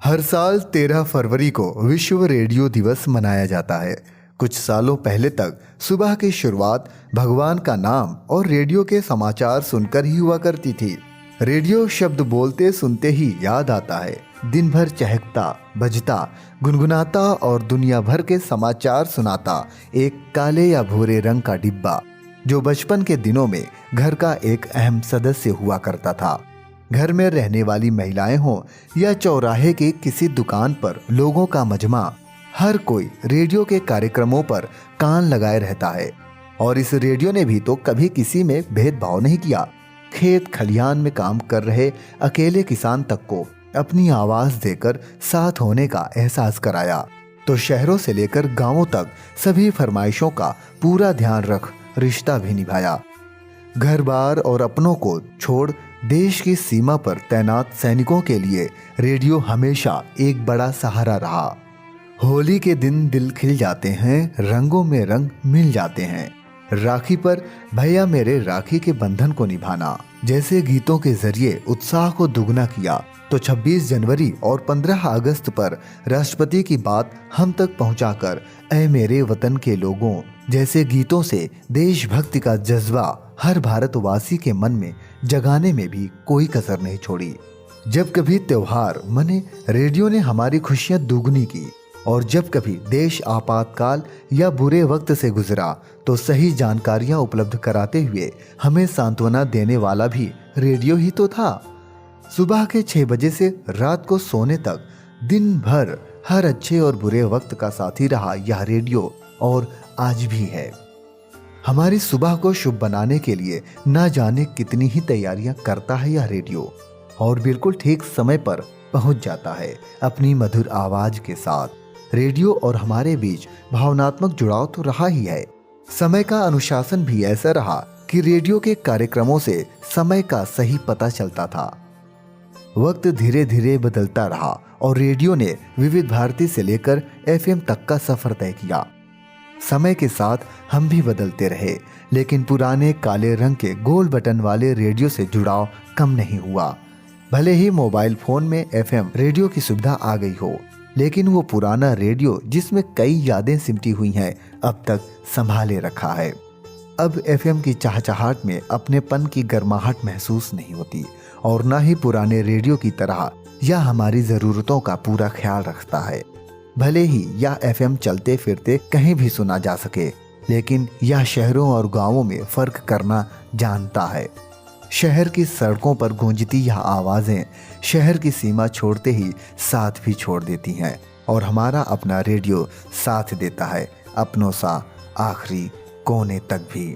हर साल 13 फरवरी को विश्व रेडियो दिवस मनाया जाता है। कुछ सालों पहले तक सुबह की शुरुआत भगवान का नाम और रेडियो के समाचार सुनकर ही हुआ करती थी। रेडियो शब्द बोलते सुनते ही याद आता है, दिन भर चहकता, बजता, गुनगुनाता और दुनिया भर के समाचार सुनाता एक काले या भूरे रंग का डिब्बा, जो बचपन के दिनों में घर का एक अहम सदस्य हुआ करता था। घर में रहने वाली महिलाएं हों या चौराहे की किसी दुकान पर लोगों का मजमा, हर कोई रेडियो के कार्यक्रमों पर कान लगाए रहता है। और इस रेडियो ने भी तो कभी किसी में भेदभाव नहीं किया। खेत खलिहान में काम कर रहे अकेले किसान तक को अपनी आवाज देकर साथ होने का एहसास कराया, तो शहरों से लेकर गांवों तक सभी फरमाइशों का पूरा ध्यान रख रिश्ता भी निभाया। घर बार और अपनों को छोड़ देश की सीमा पर तैनात सैनिकों के लिए रेडियो हमेशा एक बड़ा सहारा रहा। होली के दिन दिल खिल जाते हैं, रंगों में रंग मिल जाते हैं। राखी पर भैया मेरे राखी के बंधन को निभाना जैसे गीतों के जरिए उत्साह को दुगना किया, तो 26 जनवरी और 15 अगस्त पर राष्ट्रपति की बात हम तक पहुंचाकर ऐ मेरे वतन के लोगों जैसे गीतों से देशभक्ति का जज्बा हर भारतवासी के मन में जगाने में भी कोई कसर नहीं छोड़ी। जब कभी त्योहार मने, रेडियो ने हमारी खुशियां दुगनी की, और जब कभी देश आपातकाल या बुरे वक्त से गुजरा तो सही जानकारियां उपलब्ध कराते हुए हमें सांत्वना देने वाला भी रेडियो ही तो था। सुबह के 6 बजे से रात को सोने तक दिन भर हर अच्छे और बुरे वक्त का साथी रहा यह रेडियो, और आज भी है। हमारी सुबह को शुभ बनाने के लिए ना जाने कितनी ही तैयारियां करता है यह रेडियो, और बिल्कुल ठीक समय पर पहुंच जाता है अपनी मधुर आवाज के साथ। रेडियो और हमारे बीच भावनात्मक जुड़ाव तो रहा ही है। समय का अनुशासन भी ऐसा रहा कि रेडियो के कार्यक्रमों से समय का सही पता चलता था। वक्त धीरे धीरे बदलता रहा और रेडियो ने विविध भारती से लेकर FM तक का सफर तय किया। समय के साथ हम भी बदलते रहे, लेकिन पुराने काले रंग के गोल बटन वाले रेडियो से जुड़ाव कम नहीं हुआ। भले ही मोबाइल फोन में FM रेडियो की सुविधा आ गई हो, लेकिन वो पुराना रेडियो जिसमें कई यादें सिमटी हुई हैं, अब तक संभाले रखा है। अब FM की चहचहाट में अपनेपन की गर्माहट महसूस नहीं होती, और न ही पुराने रेडियो की तरह यह हमारी ज़रूरतों का पूरा ख्याल रखता है। भले ही यह FM चलते फिरते कहीं भी सुना जा सके, लेकिन यह शहरों और गांवों में फर्क करना जानता है। शहर की सड़कों पर गूंजती यह आवाज़ें शहर की सीमा छोड़ते ही साथ भी छोड़ देती हैं, और हमारा अपना रेडियो साथ देता है अपनों सा आखिरी कोने तक भी।